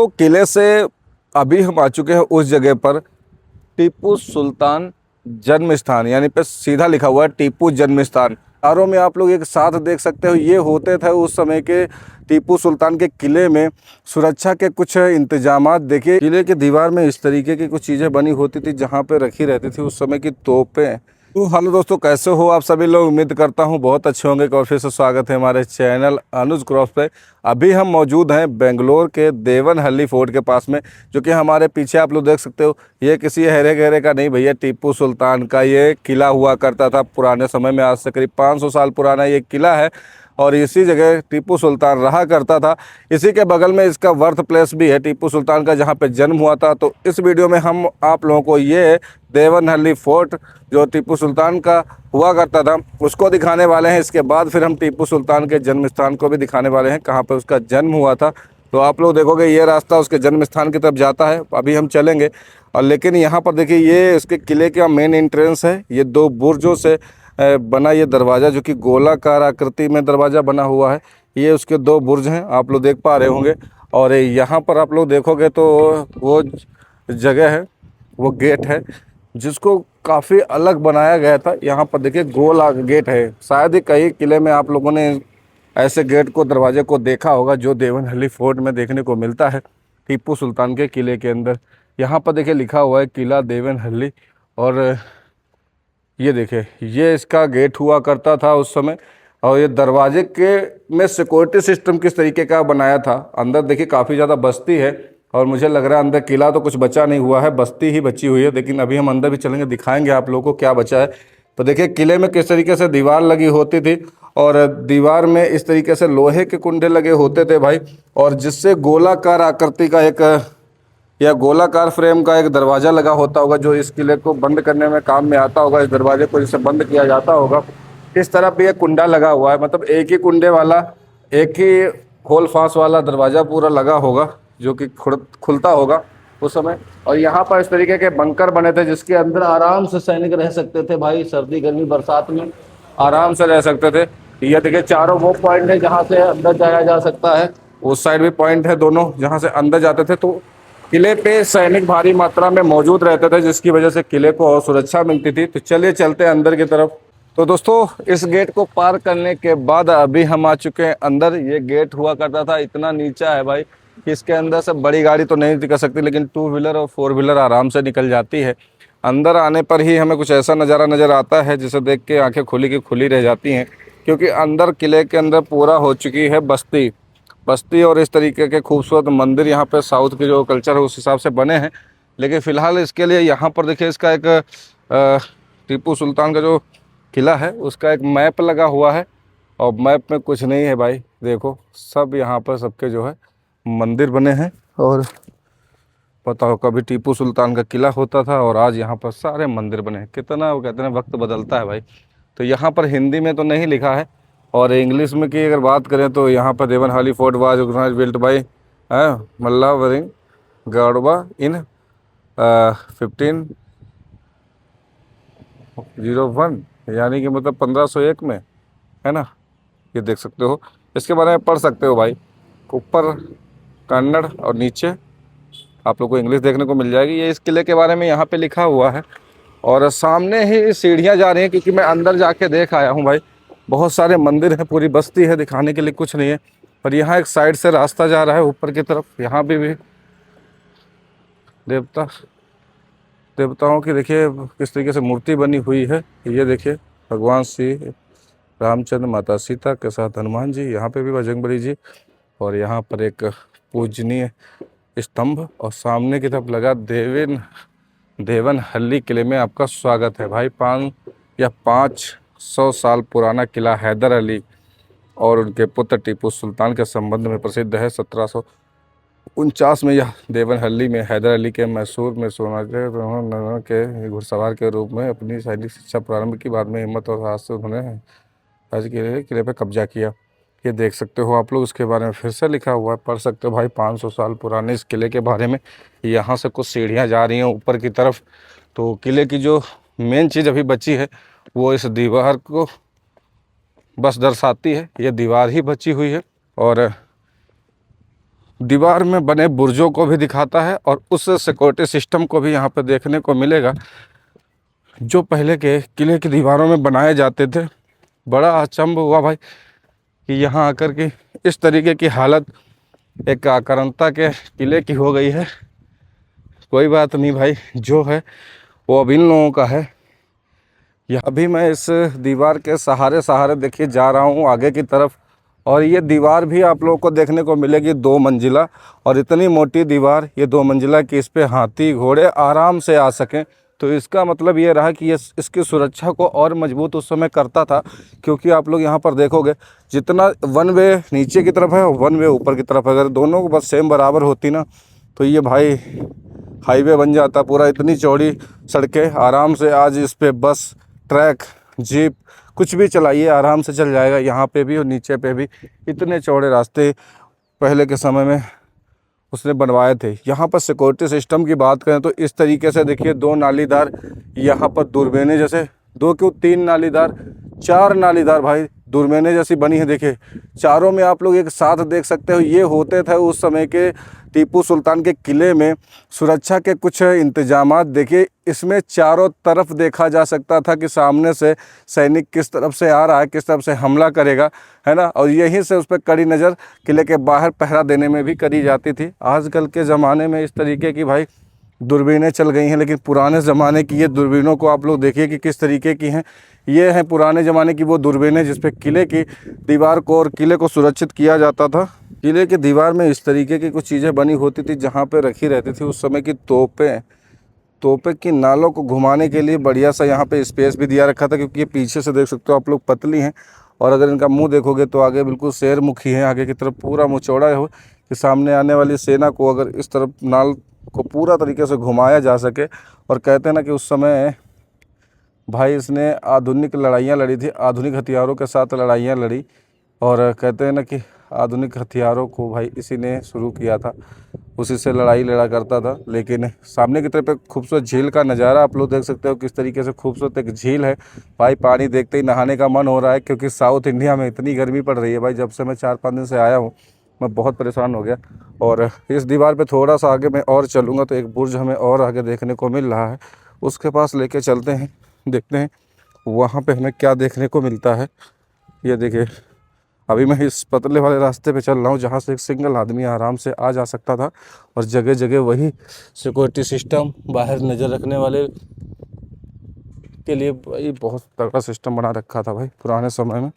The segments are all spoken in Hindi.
तो किले से अभी हम आ चुके हैं उस जगह पर, टीपू सुल्तान जन्म स्थान, यानी पे सीधा लिखा हुआ है टीपू जन्म स्थान। तारों में आप लोग एक साथ देख सकते हो, ये होते थे उस समय के टीपू सुल्तान के किले में सुरक्षा के कुछ इंतजामात। देखिए किले की दीवार में इस तरीके की कुछ चीज़ें बनी होती थी जहाँ पे रखी रहती थी उस समय की तोपें। तो हेलो दोस्तों, कैसे हो आप सभी लोग? उम्मीद करता हूँ बहुत अच्छे होंगे। और फिर से स्वागत है हमारे चैनल अनुज क्रॉप्स पे। अभी हम मौजूद हैं बेंगलोर के देवनहल्ली फोर्ट के पास में, जो कि हमारे पीछे आप लोग देख सकते हो। ये किसी हेरे गहरे का नहीं भैया, टीपू सुल्तान का ये किला हुआ करता था पुराने समय में। आज से करीब 500 साल पुराना ये किला है और इसी जगह टीपू सुल्तान रहा करता था। इसी के बगल में इसका बर्थ प्लेस भी है टीपू सुल्तान का, जहाँ पे जन्म हुआ था। तो इस वीडियो में हम आप लोगों को ये देवनहल्ली फोर्ट जो टीपू सुल्तान का हुआ करता था उसको दिखाने वाले हैं। इसके बाद फिर हम टीपू सुल्तान के जन्म स्थान को भी दिखाने वाले हैं, कहाँ पर उसका जन्म हुआ था। तो आप लोग देखोगे ये रास्ता उसके जन्म स्थान की तरफ जाता है। अभी हम चलेंगे और लेकिन यहाँ पर देखिए ये इसके किले का मेन एंट्रेंस है। ये दो बुर्जों से बना ये दरवाज़ा, जो कि गोलाकार आकृति में दरवाज़ा बना हुआ है। ये उसके दो बुर्ज हैं, आप लोग देख पा रहे होंगे। और यहाँ पर आप लोग देखोगे तो वो जगह है, वो गेट है जिसको काफ़ी अलग बनाया गया था। यहाँ पर देखिए गोल गेट है। शायद ही कई किले में आप लोगों ने ऐसे गेट को, दरवाजे को देखा होगा जो देवनहल्ली फोर्ट में देखने को मिलता है टीपू सुल्तान के किले के अंदर। यहाँ पर देखिए लिखा हुआ है किला देवनहल्ली। और ये देखिए ये इसका गेट हुआ करता था उस समय। और ये दरवाजे के में सिक्योरिटी सिस्टम किस तरीके का बनाया था। अंदर देखिए काफ़ी ज़्यादा बस्ती है और मुझे लग रहा है अंदर किला तो कुछ बचा नहीं हुआ है, बस्ती ही बची हुई है। लेकिन अभी हम अंदर भी चलेंगे, दिखाएंगे आप लोगों को क्या बचा है। तो देखिए किले में किस तरीके से दीवार लगी होती थी और दीवार में इस तरीके से लोहे के कुंडे लगे होते थे भाई, और जिससे गोलाकार आकृति का एक या गोलाकार फ्रेम का एक दरवाज़ा लगा होता होगा जो इस किले को बंद करने में काम में आता होगा। इस दरवाजे को जिससे बंद किया जाता होगा। इस तरफ भी एक कुंडा लगा हुआ है, मतलब एक ही कुंडे वाला, एक ही होल फांस वाला दरवाज़ा पूरा लगा होगा जो कि खुलता होगा उस समय। और यहाँ पर इस तरीके के बंकर बने थे जिसके अंदर आराम से सैनिक रह सकते थे भाई, सर्दी गर्मी बरसात में आराम से रह सकते थे। ये देखिए चारों वो पॉइंट है जहाँ से अंदर जाया जा सकता है, उस साइड भी पॉइंट है दोनों जहाँ से अंदर जाते थे। तो किले पे सैनिक भारी मात्रा में मौजूद रहते थे जिसकी वजह से किले को और सुरक्षा मिलती थी। तो चलिए चलते हैं अंदर की तरफ। तो दोस्तों इस गेट को पार करने के बाद अभी हम आ चुके हैं अंदर। ये गेट हुआ करता था, इतना नीचा है भाई कि इसके अंदर से बड़ी गाड़ी तो नहीं निकल सकती, लेकिन 2 व्हीलर और 4 व्हीलर आराम से निकल जाती है। अंदर आने पर ही हमें कुछ ऐसा नज़ारा नज़र आता है जिसे देख के आंखें खुली की खुली रह जाती हैं, क्योंकि अंदर किले के अंदर पूरा हो चुकी है बस्ती बस्ती और इस तरीके के खूबसूरत मंदिर यहाँ पे साउथ के जो कल्चर है उस हिसाब से बने हैं। लेकिन फ़िलहाल इसके लिए यहाँ पर देखिए इसका एक टीपू सुल्तान का जो किला है उसका एक मैप लगा हुआ है। और मैप में कुछ नहीं है भाई, देखो सब यहाँ पर सबके जो है मंदिर बने हैं। और पता हो कभी टीपू सुल्तान का किला होता था और आज यहाँ पर सारे मंदिर बने हैं। कितना वो कहते हैं वक्त बदलता है भाई। तो यहाँ पर हिंदी में तो नहीं लिखा है, और इंग्लिश में की अगर बात करें तो यहाँ पर Devanahalli fort was organized built by Mallavaring Gadva in 1501, यानी कि मतलब 1501 में, है ना। ये देख सकते हो, इसके बारे में पढ़ सकते हो भाई। ऊपर कन्नड़ और नीचे आप लोग को इंग्लिश देखने को मिल जाएगी। ये इस किले के बारे में यहाँ पे लिखा हुआ है। और सामने ही सीढ़ियाँ जा रही हैं, क्योंकि मैं अंदर जाके देख आया हूँ भाई। बहुत सारे मंदिर हैं, पूरी बस्ती है, दिखाने के लिए कुछ नहीं है। पर यहाँ एक साइड से रास्ता जा रहा है ऊपर की तरफ। यहाँ भी देवताओं की देखिए किस तरीके से मूर्ति बनी हुई है। ये देखिए भगवान श्री रामचंद्र, माता सीता के साथ हनुमान जी, यहाँ पे भी बजरंगबली जी। और यहाँ पर एक पूजनीय स्तंभ, और सामने की तरफ लगा देवनहल्ली किले में आपका स्वागत है भाई। 500 साल पुराना किला हैदर अली और उनके पुत्र टीपू सुल्तान के संबंध में प्रसिद्ध है। 1749 में यह देवनहल्ली में हैदर अली के मैसूर में सोनागर के घुड़सवार के रूप में अपनी सैनिक शिक्षा प्रारंभ की। बाद में हिम्मत और साहस से उन्होंने आज किले पर कब्जा किया। ये देख सकते हो आप लोग, इसके बारे में फिर से लिखा हुआ है, पढ़ सकते हो भाई। 500 साल पुराने इस किले के बारे में। यहाँ से कुछ सीढ़ियाँ जा रही हैं ऊपर की तरफ। तो किले की जो मेन चीज़ अभी बची है वो इस दीवार को बस दर्शाती है। ये दीवार ही बची हुई है। और दीवार में बने बुर्जों को भी दिखाता है और उस सिक्योरिटी सिस्टम को भी यहाँ पे देखने को मिलेगा जो पहले के किले की दीवारों में बनाए जाते थे। बड़ा अचंभ हुआ भाई कि यहाँ आकर के इस तरीके की हालत एक आक्रांता के किले की हो गई है। कोई बात नहीं भाई, जो है वो अब इन लोगों का है। यह अभी मैं इस दीवार के सहारे सहारे देखिए जा रहा हूँ आगे की तरफ, और ये दीवार भी आप लोगों को देखने को मिलेगी 2 मंजिला, और इतनी मोटी दीवार ये 2 मंजिला कि इस पे हाथी घोड़े आराम से आ सकें। तो इसका मतलब ये रहा कि ये इसकी सुरक्षा को और मजबूत उस समय करता था, क्योंकि आप लोग यहाँ पर देखोगे जितना वन वे नीचे की तरफ है और वन वे ऊपर की तरफ है, अगर दोनों को बस सेम बराबर होती ना तो ये भाई हाईवे बन जाता पूरा। इतनी चौड़ी सड़कें, आराम से आज इस पे बस, ट्रक, जीप कुछ भी चलाइए आराम से चल जाएगा। यहाँ पे भी और नीचे पे भी इतने चौड़े रास्ते पहले के समय में उसने बनवाए थे। यहाँ पर सिक्योरिटी सिस्टम की बात करें तो इस तरीके से देखिए 2 नालीदार यहाँ पर दूरबीनें, जैसे 2 क्यों 3 नालीदार, 4 नालीदार भाई दूरबीनें जैसी बनी है। देखिए चारों में आप लोग एक साथ देख सकते हो। ये होते थे उस समय के टीपू सुल्तान के किले में सुरक्षा के कुछ इंतजामात। देखिए इसमें चारों तरफ देखा जा सकता था कि सामने से सैनिक किस तरफ से आ रहा है, किस तरफ से हमला करेगा, है ना। और यहीं से उस पर कड़ी नज़र किले के बाहर पहरा देने में भी करी जाती थी। आजकल के ज़माने में इस तरीके की भाई दूरबीनें चल गई हैं, लेकिन पुराने ज़माने की ये दूरबीनों को आप लोग देखिए कि किस तरीके की हैं। ये हैं पुराने ज़माने की वो दूरबीनें जिस पे किले की दीवार को और किले को सुरक्षित किया जाता था। किले की दीवार में इस तरीके की कुछ चीज़ें बनी होती थी जहाँ पे रखी रहती थी उस समय की तोपें की नालों को घुमाने के लिए बढ़िया सा यहाँ पे स्पेस भी दिया रखा था, क्योंकि ये पीछे से देख सकते हो आप लोग पतली हैं, और अगर इनका मुंह देखोगे तो आगे बिल्कुल शेरमुखी है, आगे की तरफ पूरा मुँह चौड़ा हो कि सामने आने वाली सेना को अगर इस तरफ नाल को पूरा तरीके से घुमाया जा सके। और कहते हैं ना कि उस समय भाई इसने आधुनिक लड़ाइयाँ लड़ी थी, आधुनिक हथियारों के साथ लड़ाइयाँ लड़ी, और कहते हैं ना कि आधुनिक हथियारों को भाई इसी ने शुरू किया था, उसी से लड़ाई लड़ा करता था। लेकिन सामने की तरफ एक खूबसूरत झील का नज़ारा आप लोग देख सकते हो किस तरीके से खूबसूरत एक झील है भाई। पानी देखते ही नहाने का मन हो रहा है, क्योंकि साउथ इंडिया में इतनी गर्मी पड़ रही है भाई। जब से मैं 4-5 दिन से आया हूँ मैं बहुत परेशान हो गया। और इस दीवार पे थोड़ा सा आगे मैं और चलूँगा तो एक बुर्ज हमें और आगे देखने को मिल रहा है, उसके पास लेके चलते हैं, देखते हैं वहाँ पे हमें क्या देखने को मिलता है। ये देखिए अभी मैं इस पतले वाले रास्ते पे चल रहा हूँ जहाँ से एक सिंगल आदमी आराम से आ जा सकता था, और जगह जगह वही सिक्योरिटी सिस्टम, बाहर नज़र रखने वाले के लिए भाई बहुत तगड़ा सिस्टम बना रखा था भाई पुराने समय में।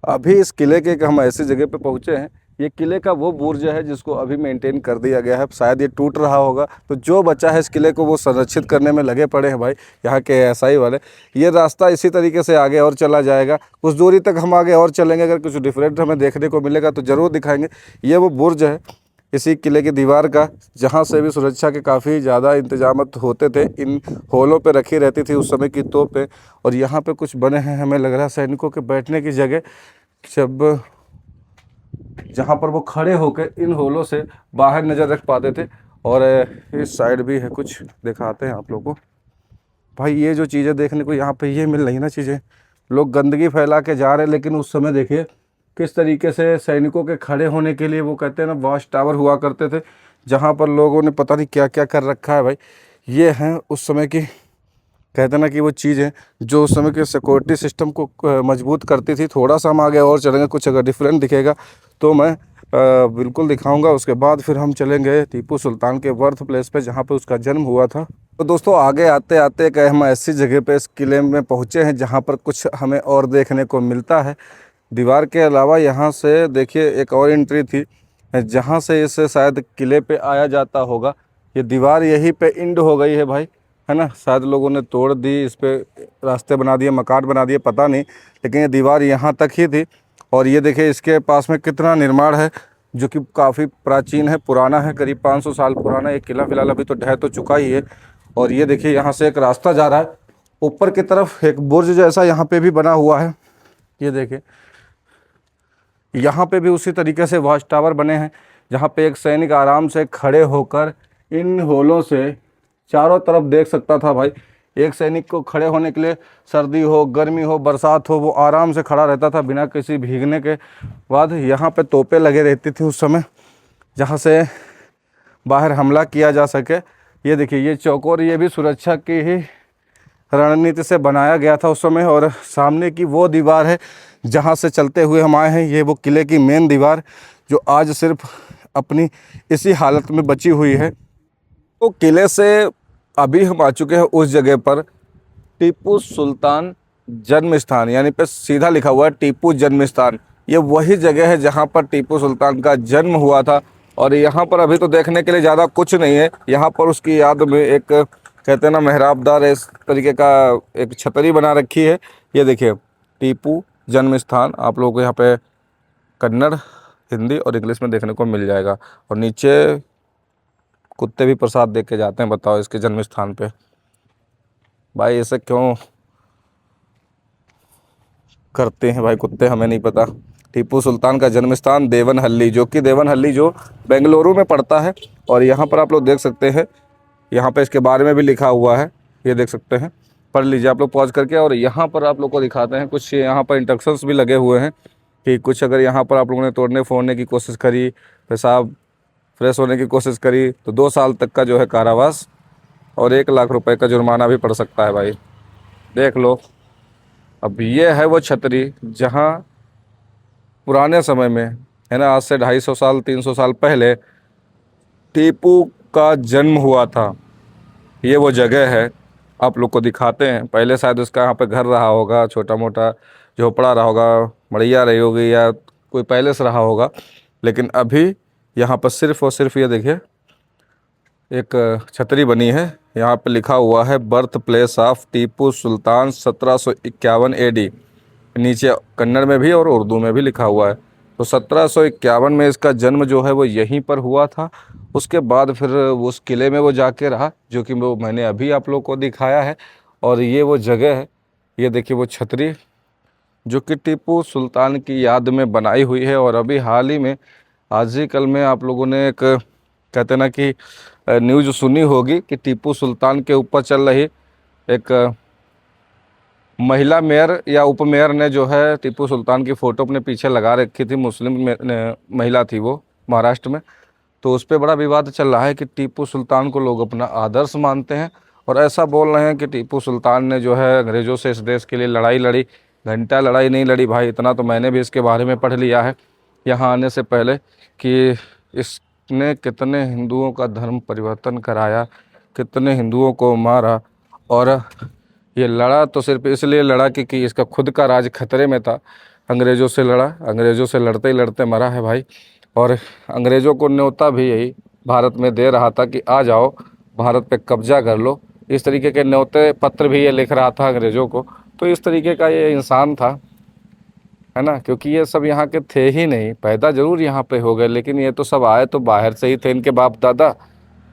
अभी इस किले के हम ऐसी जगह पे पहुँचे हैं, ये किले का वो बुर्ज है जिसको अभी मेंटेन कर दिया गया है। शायद ये टूट रहा होगा, तो जो बचा है इस किले को वो संरक्षित करने में लगे पड़े हैं भाई यहाँ के एएसआई वाले। ये रास्ता इसी तरीके से आगे और चला जाएगा, कुछ दूरी तक हम आगे और चलेंगे, अगर कुछ डिफरेंट हमें देखने को मिलेगा तो ज़रूर दिखाएंगे। ये वो बुर्ज है इसी किले की दीवार का, जहाँ से भी सुरक्षा के काफ़ी ज़्यादा इंतजाम होते थे। इन होलों पे रखी रहती थी उस समय की तोपें, और यहाँ पे कुछ बने हैं हमें लग रहा है सैनिकों के बैठने की जगह, जब जहाँ पर वो खड़े होकर इन होलों से बाहर नज़र रख पाते थे। और इस साइड भी है, कुछ दिखाते हैं आप लोगों को भाई। ये जो चीज़ें देखने को यहाँ पे ये मिल रही ना चीज़ें, लोग गंदगी फैला के जा रहे हैं, लेकिन उस समय देखिए किस तरीके से सैनिकों के खड़े होने के लिए वो कहते हैं ना वॉच टावर हुआ करते थे, जहाँ पर लोगों ने पता नहीं क्या क्या कर रखा है भाई। ये हैं उस समय की, कहते हैं ना कि वो चीज़ें जो उस समय के सिक्योरिटी सिस्टम को मजबूत करती थी। थोड़ा सा हम आगे और चलेंगे, कुछ अगर डिफरेंट दिखेगा तो मैं बिल्कुल दिखाऊंगा। उसके बाद फिर हम चलेंगे टीपू सुल्तान के बर्थ प्लेस पे जहाँ पे उसका जन्म हुआ था। तो दोस्तों आगे आते आते कहीं हम ऐसी जगह पे इस किले में पहुँचे हैं जहाँ पर कुछ हमें और देखने को मिलता है। दीवार के अलावा यहाँ से देखिए एक और एंट्री थी जहाँ से इससे शायद किले पे आया जाता होगा। ये दीवार यहीं पे एंड हो गई है भाई, है ना। शायद लोगों ने तोड़ दी, इस पे रास्ते बना दिए, मकान बना दिए, पता नहीं, लेकिन ये दीवार यहाँ तक ही थी। और ये देखिए इसके पास में कितना निर्माण है जो कि काफ़ी प्राचीन है, पुराना है, करीब 500 साल पुराना। एक किला फिलहाल अभी तो ढह तो चुका ही है। और ये देखिए यहाँ से एक रास्ता जा रहा है ऊपर की तरफ, एक बुर्ज जैसा यहाँ पे भी बना हुआ है। ये देखिए यहाँ पे भी उसी तरीके से वॉच टावर बने हैं जहाँ पे एक सैनिक आराम से खड़े होकर इन होलों से चारों तरफ देख सकता था भाई। एक सैनिक को खड़े होने के लिए सर्दी हो, गर्मी हो, बरसात हो, वो आराम से खड़ा रहता था बिना किसी भीगने के। बाद यहाँ पे तोपें लगे रहती थी उस समय, जहाँ से बाहर हमला किया जा सके। ये देखिए ये चौकोर, ये भी सुरक्षा की ही रणनीति से बनाया गया था उस समय। और सामने की वो दीवार है जहाँ से चलते हुए हम आए हैं, ये वो किले की मेन दीवार जो आज सिर्फ अपनी इसी हालत में बची हुई है। तो किले से अभी हम आ चुके हैं उस जगह पर, टीपू सुल्तान जन्म स्थान, यानी पे सीधा लिखा हुआ है टीपू जन्म स्थान। ये वही जगह है जहाँ पर टीपू सुल्तान का जन्म हुआ था। और यहाँ पर अभी तो देखने के लिए ज़्यादा कुछ नहीं है। यहाँ पर उसकी याद में एक, कहते हैं ना, मेहराबदार इस तरीके का एक छतरी बना रखी है। ये देखिए टीपू जन्म स्थान, आप लोगों को यहाँ पे कन्नड़, हिंदी और इंग्लिश में देखने को मिल जाएगा। और नीचे कुत्ते भी प्रसाद दे के जाते हैं, बताओ इसके जन्म स्थान पे। भाई ऐसे क्यों करते हैं भाई कुत्ते, हमें नहीं पता। टीपू सुल्तान का जन्म स्थान देवनहल्ली, जो कि देवनहल्ली जो बेंगलुरु में पड़ता है। और यहाँ पर आप लोग देख सकते हैं, यहाँ पे इसके बारे में भी लिखा हुआ है, ये देख सकते हैं, पढ़ लीजिए आप लोग पॉज करके। और यहाँ पर आप लोग को दिखाते हैं कुछ, यहाँ पर इंस्ट्रक्शंस भी लगे हुए हैं कि कुछ अगर यहाँ पर आप लोगों ने तोड़ने फोड़ने की कोशिश करी, पेशाब फ्रेश होने की कोशिश करी, तो 2 साल तक का जो है कारावास और 1 लाख रुपए का जुर्माना भी पड़ सकता है भाई, देख लो। अब ये है वो छतरी जहाँ पुराने समय में, है ना, आज से 250 साल 300 साल पहले टीपू का जन्म हुआ था। ये वो जगह है, आप लोग को दिखाते हैं। पहले शायद उसका यहाँ पे घर रहा होगा, छोटा मोटा झोपड़ा रहा होगा, मड़ैया रही होगी, या कोई पैलेस रहा होगा। लेकिन अभी यहाँ पर सिर्फ और सिर्फ ये देखिए एक छतरी बनी है। यहाँ पे लिखा हुआ है birth place of Tipu Sultan 1751 AD। नीचे कन्नड़ में भी और उर्दू में भी लिखा हुआ है। तो 1751 में इसका जन्म जो है वो यहीं पर हुआ था। उसके बाद फिर उस किले में वो जाके रहा, जो कि वो मैंने अभी आप लोग को दिखाया है। और ये वो जगह है, ये देखिए वो छतरी जो कि टीपू सुल्तान की याद में बनाई हुई है। और अभी हाल ही में, आज ही कल में, आप लोगों ने एक, कहते ना कि न्यूज़ सुनी होगी कि टीपू सुल्तान के ऊपर चल रही एक महिला मेयर या उप मेयर ने जो है टीपू सुल्तान की फ़ोटो अपने पीछे लगा रखी थी। मुस्लिम महिला थी वो, महाराष्ट्र में। तो उस पर बड़ा विवाद चल रहा है कि टीपू सुल्तान को लोग अपना आदर्श मानते हैं और ऐसा बोल रहे हैं कि टीपू सुल्तान ने जो है अंग्रेज़ों से इस देश के लिए लड़ाई लड़ी। घंटा लड़ाई नहीं लड़ी भाई, इतना तो मैंने भी इसके बारे में पढ़ लिया है यहाँ आने से पहले, कि इसने कितने हिंदुओं का धर्म परिवर्तन कराया, कितने हिंदुओं को मारा। और ये लड़ा तो सिर्फ इसलिए लड़ा कि इसका खुद का राज खतरे में था। अंग्रेज़ों से लड़ा, अंग्रेज़ों से लड़ते ही लड़ते मरा है भाई। और अंग्रेज़ों को न्योता भी यही भारत में दे रहा था कि आ जाओ, भारत पे कब्जा कर लो। इस तरीके के न्योते पत्र भी ये लिख रहा था अंग्रेज़ों को। तो इस तरीके का ये इंसान था, है ना, क्योंकि ये सब यहाँ के थे ही नहीं। पैदा ज़रूर यहाँ पे हो गए, लेकिन ये तो सब आए तो बाहर से ही थे, इनके बाप दादा।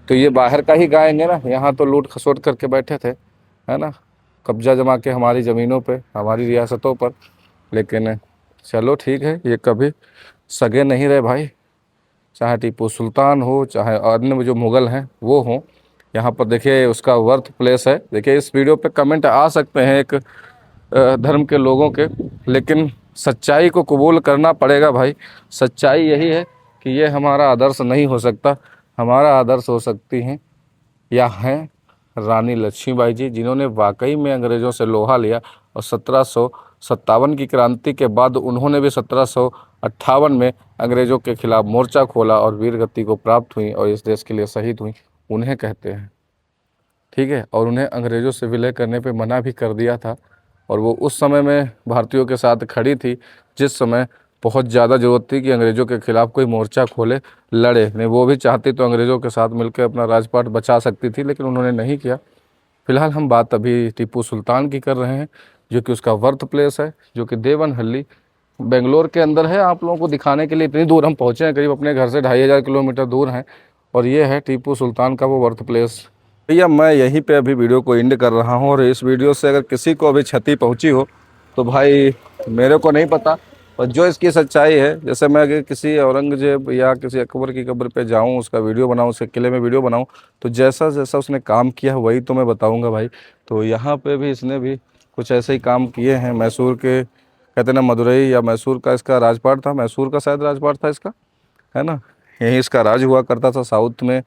तो ये बाहर का ही गाएंगे ना, यहाँ तो लूट खसोट करके बैठे थे, है ना, कब्जा जमा के हमारी ज़मीनों पे, हमारी रियासतों पर। लेकिन चलो ठीक है, ये कभी सगे नहीं रहे भाई, चाहे टीपू सुल्तान हो, चाहे अन्य जो मुग़ल हैं वो हों। यहाँ पर देखिए उसका बर्थ प्लेस है। देखिए इस वीडियो पे कमेंट आ सकते हैं एक धर्म के लोगों के, लेकिन सच्चाई को कबूल करना पड़ेगा भाई। सच्चाई यही है कि ये हमारा आदर्श नहीं हो सकता। हमारा आदर्श हो सकती हैं या हैं रानी लक्ष्मीबाई जी, जिन्होंने वाकई में अंग्रेज़ों से लोहा लिया। और 1757 की क्रांति के बाद उन्होंने भी 1758 में अंग्रेज़ों के खिलाफ मोर्चा खोला और वीर गति को प्राप्त हुई और इस देश के लिए शहीद हुई, उन्हें कहते हैं, ठीक है। और उन्हें अंग्रेज़ों से विलय करने पे मना भी कर दिया था। और वो उस समय में भारतीयों के साथ खड़ी थी, जिस समय बहुत ज़्यादा ज़रूरत थी कि अंग्रेज़ों के खिलाफ कोई मोर्चा खोले, लड़े। नहीं, वो भी चाहती तो अंग्रेज़ों के साथ मिलकर अपना राजपाट बचा सकती थी, लेकिन उन्होंने नहीं किया। फिलहाल हम बात अभी टीपू सुल्तान की कर रहे हैं, जो कि उसका बर्थ प्लेस है, जो कि देवनहल्ली बेंगलोर के अंदर है। आप लोगों को दिखाने के लिए इतनी दूर हम पहुँचे हैं, करीब अपने घर से 2500 किलोमीटर दूर हैं। और ये है टीपू सुल्तान का वो बर्थ प्लेस। भैया मैं यहीं पे अभी वीडियो को एंड कर रहा हूँ। और इस वीडियो से अगर किसी को अभी क्षति पहुँची हो तो भाई मेरे को नहीं पता, और जो इसकी सच्चाई है, जैसे मैं अगर किसी औरंगजेब या किसी अकबर की कब्र पे जाऊं, उसका वीडियो बनाऊं, उसके किले में वीडियो बनाऊं, तो जैसा जैसा उसने काम किया वही तो मैं बताऊंगा भाई। तो यहाँ पे भी इसने भी कुछ ऐसे ही काम किए हैं। मैसूर के कहते हैं ना, मदुरई या मैसूर का इसका राजपाट था, मैसूर का शायद राजपाट था इसका, है ना। यहीं इसका राज हुआ करता था साउथ में।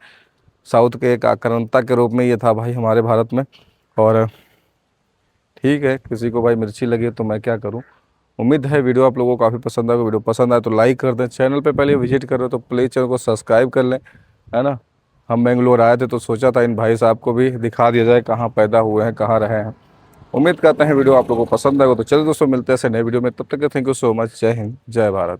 साउथ के एक आक्रांता के रूप में ये था भाई हमारे भारत में। और ठीक है, किसी को भाई मिर्ची लगी तो मैं क्या करूं। उम्मीद है वीडियो आप लोगों को काफ़ी पसंद आएगा। वीडियो पसंद आए तो लाइक कर दें, चैनल पे पहले विजिट कर रहे हो तो प्लीज़ चैनल को सब्सक्राइब कर लें, है ना। हम बेंगलोर आए थे तो सोचा था इन भाई साहब को भी दिखा दिया जाए कहाँ पैदा हुए हैं, कहाँ रहे हैं। उम्मीद करते हैं वीडियो आप लोगों को पसंद आएगा। तो चलिए दोस्तों, मिलते हैं ऐसे नए वीडियो में, तब तक के थैंक यू सो मच। जय हिंद, जय भारत।